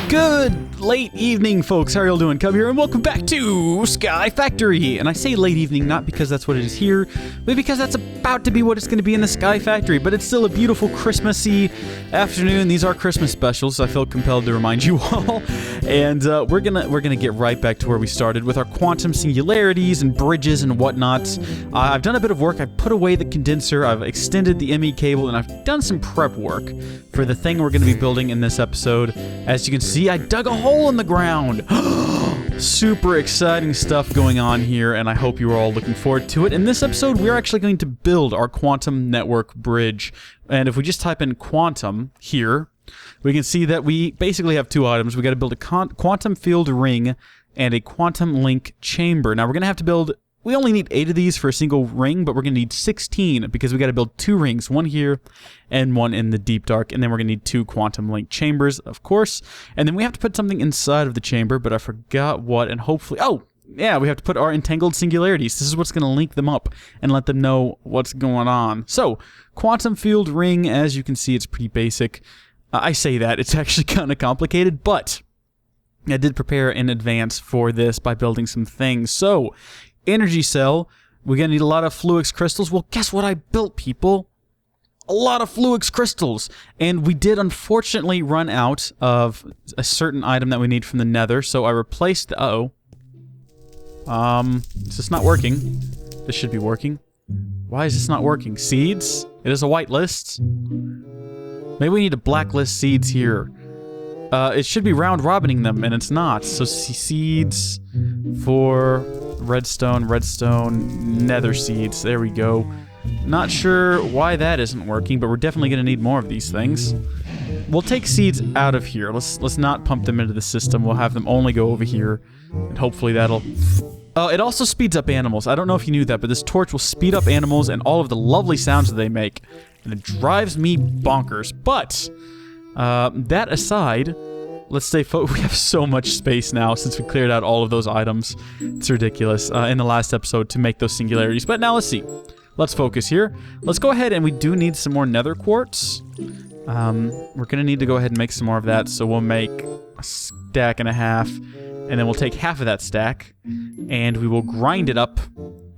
Good late evening, folks. How are y'all doing? Cub here, and welcome back to Sky Factory. And I say late evening not because that's what it is here, but because that's about to be what it's going to be in the Sky Factory. But it's still a beautiful Christmassy afternoon. These are Christmas specials, so I feel compelled to remind you all. And we're gonna get right back to where we started with our quantum singularities and bridges and whatnot. I've done a bit of work. I put away the condenser. I've extended the ME cable, and I've done some prep work for the thing we're going to be building in this episode. As you can see, I dug a hole in the ground. Super exciting stuff going on here, and I hope you are all looking forward to it. In this episode, we're actually going to build our quantum network bridge. And if we just type in quantum here, we can see that we basically have two items. We got to build a quantum field ring and a quantum link chamber. Now, we're going to have to build... We only need 8 of these for a single ring, but we're going to need 16 because we got to build 2 rings, one here and one in the deep dark, and then we're going to need 2 quantum link chambers, of course. And then we have to put something inside of the chamber, but I forgot what, and hopefully... Oh! Yeah, we have to put our entangled singularities. This is what's going to link them up and let them know what's going on. So, quantum field ring, as you can see, it's pretty basic. I say that, it's actually kind of complicated, but I did prepare in advance for this by building some things. So, energy cell, we're going to need a lot of Fluix crystals. Well, guess what I built, people? A lot of Fluix crystals. And we did, unfortunately, run out of a certain item that we need from the nether, so I replaced the... Uh-oh. Is this not working? This should be working. Why is this not working? Seeds? It is a whitelist. Maybe we need to blacklist seeds here. It should be round-robining them, and it's not. So seeds for redstone, nether seeds. There we go. Not sure why that isn't working, but we're definitely going to need more of these things. We'll take seeds out of here. Let's not pump them into the system. We'll have them only go over here, and hopefully that'll... it also speeds up animals. I don't know if you knew that, but this torch will speed up animals and all of the lovely sounds that they make, and it drives me bonkers. But... that aside, let's stay we have so much space now since we cleared out all of those items. It's ridiculous in the last episode to make those singularities. But now let's see. Let's focus here. Let's go ahead, and we do need some more nether quartz. We're going to need to go ahead and make some more of that, so we'll make a stack and a half, and then we'll take half of that stack, and we will grind it up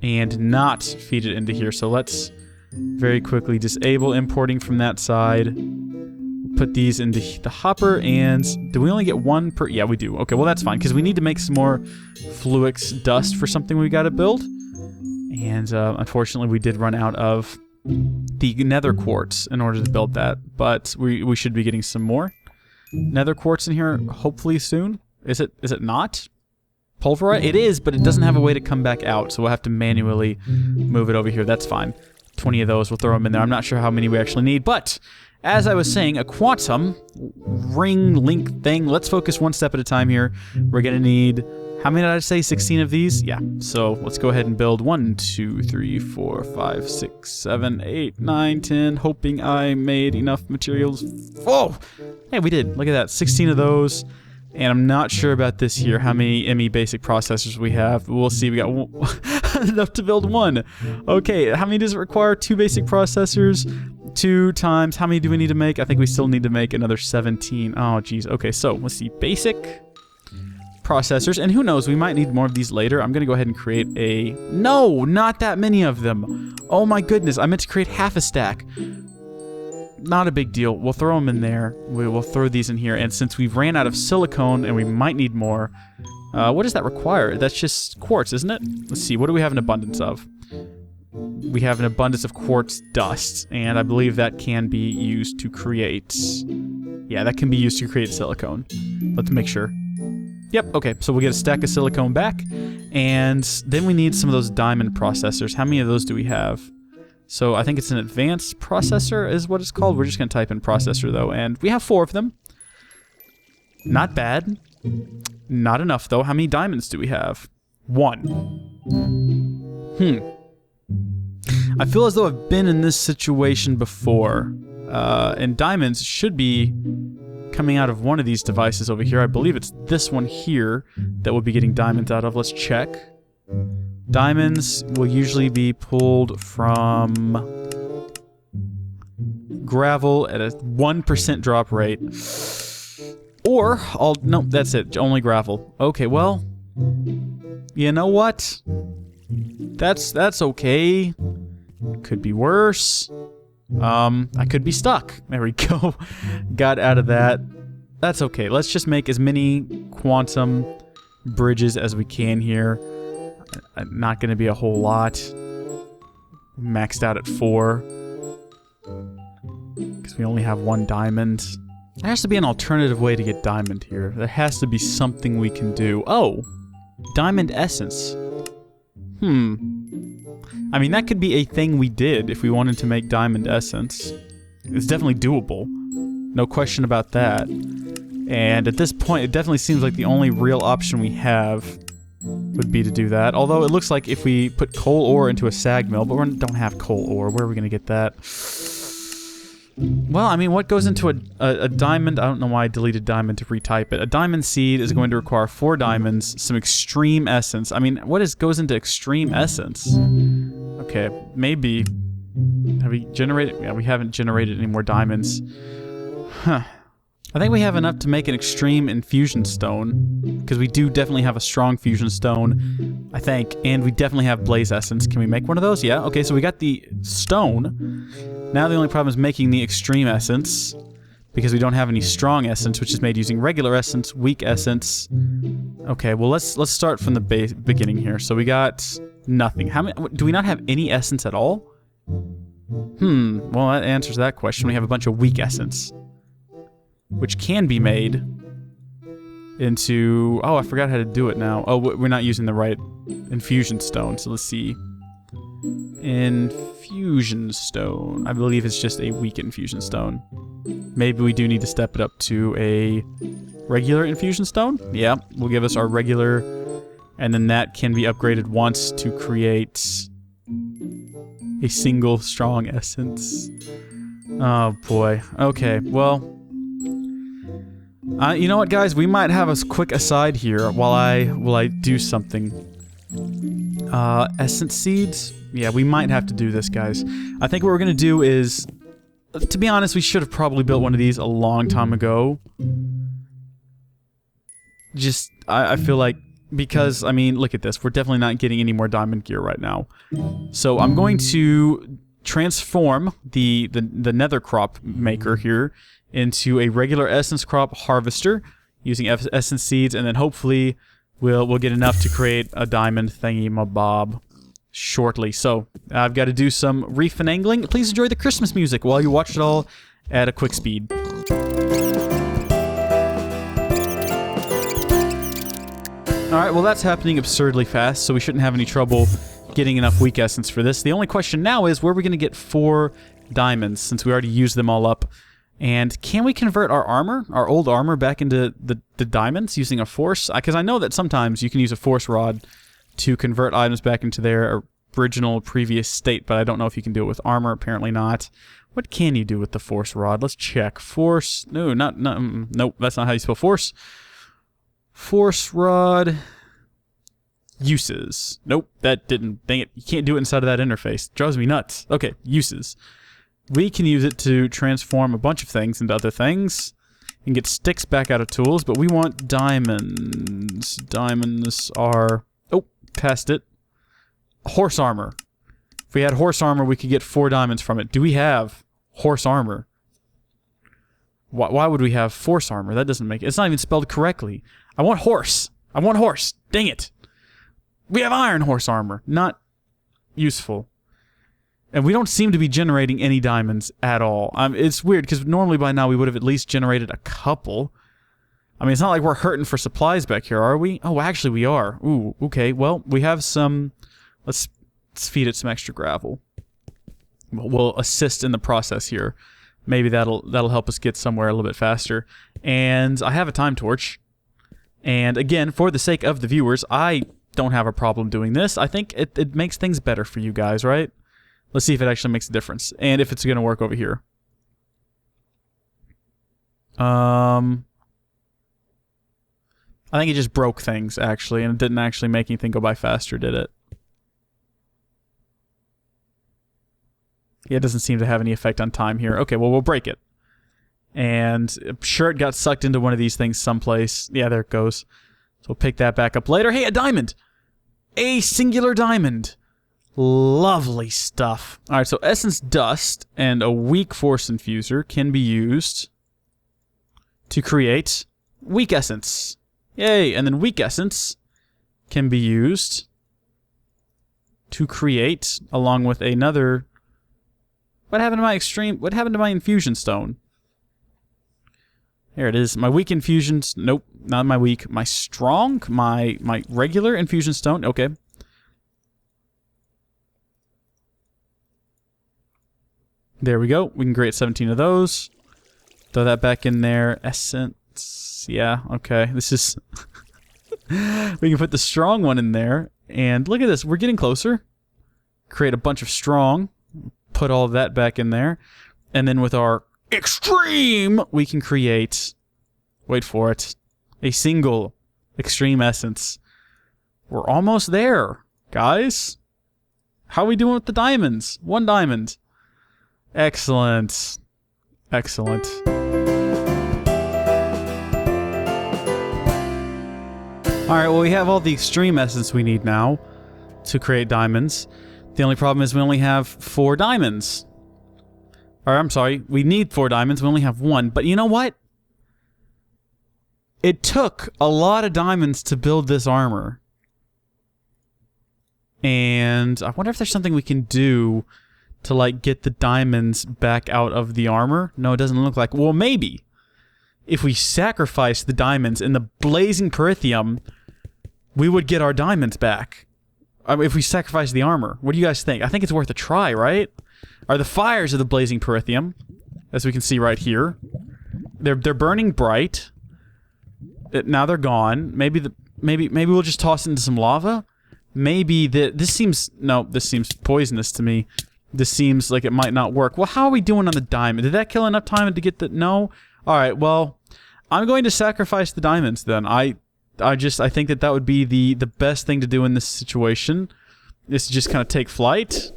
and not feed it into here. So let's very quickly disable importing from that side. Put these into the hopper, and do we only get one per... Yeah, we do. Okay, well that's fine, because we need to make some more Fluix dust for something we got to build. And unfortunately, we did run out of the nether quartz in order to build that, but we should be getting some more nether quartz in here hopefully soon. Is it not? Pulverite? It is, but it doesn't have a way to come back out, so we'll have to manually move it over here. That's fine. 20 of those, we'll throw them in there. I'm not sure how many we actually need, but... As I was saying, a quantum ring link thing. Let's focus one step at a time here. We're going to need, how many did I say? 16 of these? Yeah. So let's go ahead and build 1, 2, 3, 4, 5, 6, 7, 8, 9, 10. Hoping I made enough materials. Oh! Hey, we did. Look at that. 16 of those. And I'm not sure about this here, how many ME basic processors we have. We'll see. We got enough to build 1. Okay, how many does it require? 2 basic processors. 2 times, how many do we need to make? I think we still need to make another 17. Oh, geez. Okay, so let's see. Basic processors. And who knows, we might need more of these later. I'm going to go ahead and create a... No, not that many of them. Oh my goodness, I meant to create half a stack. Not a big deal. We'll throw them in there. We will throw these in here. And since we've ran out of silicone and we might need more, what does that require? That's just quartz, isn't it? Let's see. What do we have an abundance of? We have an abundance of quartz dust, and I believe that can be used to create... Yeah, that can be used to create silicone. Let's make sure. Yep, okay, so we'll get a stack of silicone back, and then we need some of those diamond processors. How many of those do we have? So I think it's an advanced processor is what it's called. We're just going to type in processor, though, and we have 4 of them. Not bad. Not enough, though. How many diamonds do we have? 1. I feel as though I've been in this situation before, and diamonds should be coming out of one of these devices over here. I believe it's this one here that we'll be getting diamonds out of. Let's check. Diamonds will usually be pulled from gravel at a 1% drop rate. Or, no, that's it, only gravel. Okay, well, you know what? That's okay. Could be worse. I could be stuck. There we go. Got out of that. That's okay. Let's just make as many quantum bridges as we can here. Not going to be a whole lot. Maxed out at 4. Because we only have 1 diamond. There has to be an alternative way to get diamond here. There has to be something we can do. Oh! Diamond essence. I mean, that could be a thing we did if we wanted to make diamond essence. It's definitely doable. No question about that. And at this point, it definitely seems like the only real option we have would be to do that. Although it looks like if we put coal ore into a sag mill, but we don't have coal ore. Where are we going to get that? Well, I mean, what goes into a diamond? I don't know why I deleted diamond to retype it. A diamond seed is going to require 4 diamonds, some extreme essence. I mean, what goes into extreme essence? Okay, maybe. Have we generated? Yeah, we haven't generated any more diamonds. Huh. I think we have enough to make an extreme infusion stone, because we do definitely have a strong fusion stone, I think, and we definitely have blaze essence. Can we make one of those? Yeah, okay, so we got the stone. Now the only problem is making the extreme essence, because we don't have any strong essence, which is made using regular essence, weak essence. Okay, well let's start from the beginning here. So we got nothing. How many? Do we not have any essence at all? Well, that answers that question. We have a bunch of weak essence, which can be made into... Oh, I forgot how to do it now. Oh, we're not using the right infusion stone, so let's see. Infusion stone. I believe it's just a weak infusion stone. Maybe we do need to step it up to a regular infusion stone? Yeah, will give us our regular, and then that can be upgraded once to create a single strong essence. Oh boy. Okay, well... you know what, guys? We might have a quick aside here while I do something. Essence seeds? Yeah, we might have to do this, guys. I think what we're gonna do is... To be honest, we should have probably built one of these a long time ago. Just, I feel like... Because, I mean, look at this. We're definitely not getting any more diamond gear right now. So I'm going to transform the nether crop maker here into a regular essence crop harvester using essence seeds, and then hopefully we'll get enough to create a diamond thingy-mabob shortly. So I've got to do some refinangling. Please enjoy the Christmas music while you watch it all at a quick speed. Alright, well that's happening absurdly fast, so we shouldn't have any trouble getting enough weak essence for this. The only question now is where are we going to get 4 diamonds, since we already used them all up. And can we convert our armor, our old armor, back into the diamonds using a force? Because I know that sometimes you can use a force rod to convert items back into their original previous state, but I don't know if you can do it with armor. Apparently not. What can you do with the force rod? Let's check. Force... No, nope, that's not how you spell force. Force rod... Uses. Nope, that didn't... Dang it, you can't do it inside of that interface. Drives me nuts. Okay, uses. We can use it to transform a bunch of things into other things and get sticks back out of tools, but we want diamonds. Diamonds are... Oh, passed it. Horse armor. If we had horse armor, we could get 4 diamonds from it. Do we have horse armor? Why would we have force armor? That doesn't make it. It's not even spelled correctly. I want horse. I want horse. Dang it. We have iron horse armor. Not useful. And we don't seem to be generating any diamonds at all. It's weird, because normally by now we would have at least generated a couple. I mean, it's not like we're hurting for supplies back here, are we? Oh, actually we are. Ooh, okay. Well, we have some... Let's feed it some extra gravel. We'll assist in the process here. Maybe that'll help us get somewhere a little bit faster. And I have a time torch. And again, for the sake of the viewers, I don't have a problem doing this. I think it makes things better for you guys, right? Let's see if it actually makes a difference. And if it's going to work over here. I think it just broke things, actually. And it didn't actually make anything go by faster, did it? Yeah, it doesn't seem to have any effect on time here. Okay, well, we'll break it. And I'm sure it got sucked into one of these things someplace. Yeah, there it goes. So we'll pick that back up later. Hey, a diamond! A singular diamond! Lovely stuff. Alright, so essence dust and a weak force infuser can be used to create weak essence. Yay! And then weak essence can be used to create, along with another... What happened to my infusion stone? There it is. My weak infusions. Nope, not my weak. My strong. My regular infusion stone. Okay. There we go. We can create 17 of those. Throw that back in there. Essence. Yeah. Okay. This is. We can put the strong one in there. And look at this. We're getting closer. Create a bunch of strong. Put all of that back in there. And then with our extreme, we can create, wait for it, a single extreme essence. We're almost there, guys. How are we doing with the diamonds? 1 diamond. Excellent. Excellent. Alright, well, we have all the extreme essence we need now to create diamonds. The only problem is we only have 4 diamonds. Or, I'm sorry, we need 4 diamonds, we only have 1. But you know what? It took a lot of diamonds to build this armor. And I wonder if there's something we can do to, like, get the diamonds back out of the armor. No, it doesn't look like... Well, maybe. If we sacrifice the diamonds in the blazing perithium, we would get our diamonds back. I mean, if we sacrifice the armor. What do you guys think? I think it's worth a try, right? Are the fires of the blazing perithium, as we can see right here. They're burning bright. Now they're gone. Maybe we'll just toss it into some lava. Maybe this seems poisonous to me. This seems like it might not work. Well, how are we doing on the diamond? Did that kill enough time to get the... No? Alright, well, I'm going to sacrifice the diamonds then. I think that would be the best thing to do in this situation. Is to just kind of take flight.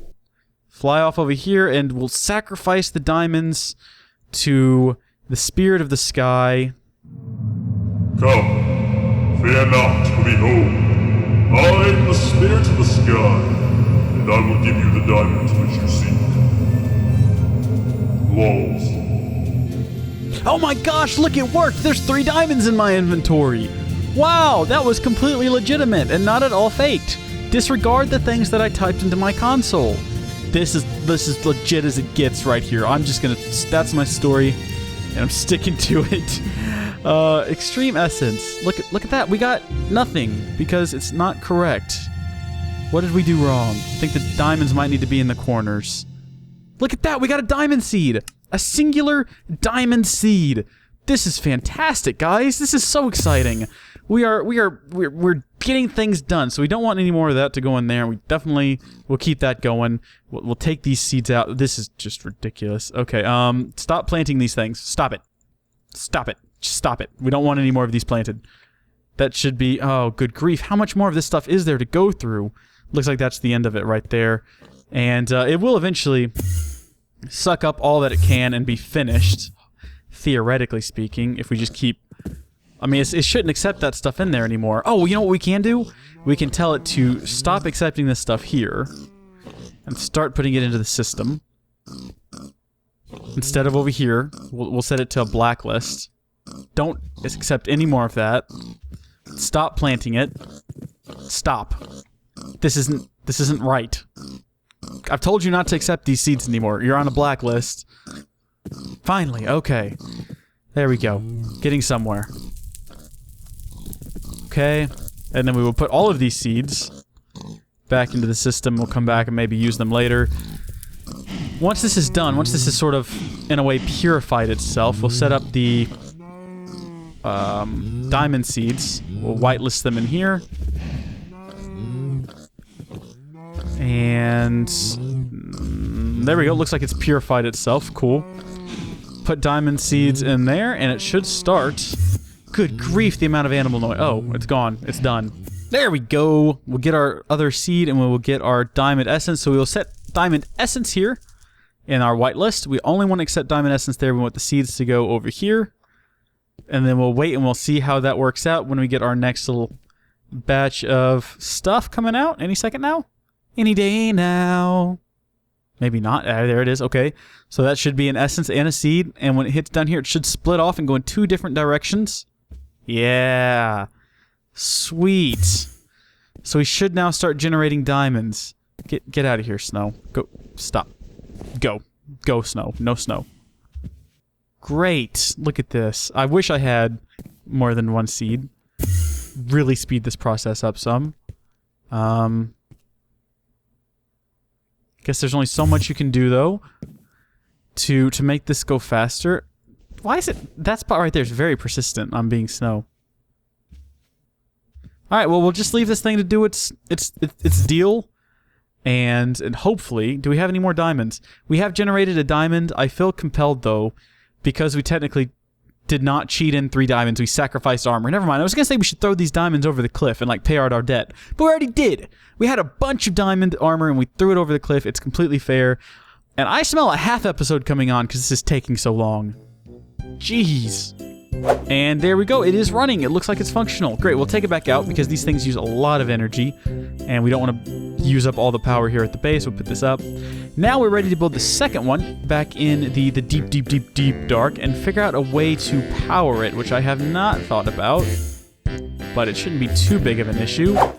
Fly off over here, and we'll sacrifice the diamonds to the spirit of the sky. Come, fear not, for behold, I am the spirit of the sky, and I will give you the diamonds which you seek. Lols. Oh my gosh, look, it worked! There's 3 diamonds in my inventory! Wow, that was completely legitimate and not at all faked. Disregard the things that I typed into my console. This is legit as it gets right here. I'm just gonna... That's my story, and I'm sticking to it. Extreme Essence. Look at that. We got nothing, because it's not correct. What did we do wrong? I think the diamonds might need to be in the corners. Look at that! We got a diamond seed! A singular diamond seed! This is fantastic, guys! This is so exciting! We're getting things done, so we don't want any more of that to go in there. We definitely will keep that going. We'll take these seeds out. This is just ridiculous. Okay, stop planting these things. Stop it. Stop it. Just stop it. We don't want any more of these planted. That should be... Oh, good grief. How much more of this stuff is there to go through? Looks like that's the end of it right there. And it will eventually suck up all that it can and be finished, theoretically speaking, if we just keep... I mean, it shouldn't accept that stuff in there anymore. Oh, you know what we can do? We can tell it to stop accepting this stuff here and start putting it into the system. Instead of over here, we'll set it to a blacklist. Don't accept any more of that. Stop planting it. Stop. This isn't right. I've told you not to accept these seeds anymore. You're on a blacklist. Finally, okay. There we go. Getting somewhere. Okay, and then we will put all of these seeds back into the system. We'll come back and maybe use them later. Once this is done, once this is sort of, in a way, purified itself, we'll set up the diamond seeds. We'll whitelist them in here. And there we go. Looks like it's purified itself. Cool. Put diamond seeds in there, and it should start... Good grief, the amount of animal noise. Oh, it's gone. It's done. There we go. We'll get our other seed, and we will get our diamond essence. So we will set diamond essence here in our whitelist. We only want to accept diamond essence there. We want the seeds to go over here. And then we'll wait and we'll see how that works out when we get our next little batch of stuff coming out. Any second now? Any day now. Maybe not. There it is. Okay. So that should be an essence and a seed. And when it hits down here, it should split off and go in 2 different directions. Yeah. Sweet. So we should now start generating diamonds. Get out of here, Snow. Go. Stop. Go. Go, Snow. No snow. Great. Look at this. I wish I had more than 1 seed. Really speed this process up some. Guess there's only so much you can do, though, to make this go faster. Why is it... That spot right there is very persistent on being Snow. Alright, well, we'll just leave this thing to do its deal. And hopefully... Do we have any more diamonds? We have generated a diamond. I feel compelled, though, because we technically did not cheat in 3 diamonds. We sacrificed armor. Never mind. I was going to say we should throw these diamonds over the cliff and, like, pay out our debt. But we already did. We had a bunch of diamond armor and we threw it over the cliff. It's completely fair. And I smell a half episode coming on because this is taking so long. Jeez. And there we go. It is running. It looks like it's functional. Great. We'll take it back out because these things use a lot of energy. And we don't want to use up all the power here at the base. We'll put this up. Now we're ready to build the second one back in the deep dark and figure out a way to power it, which I have not thought about. But it shouldn't be too big of an issue.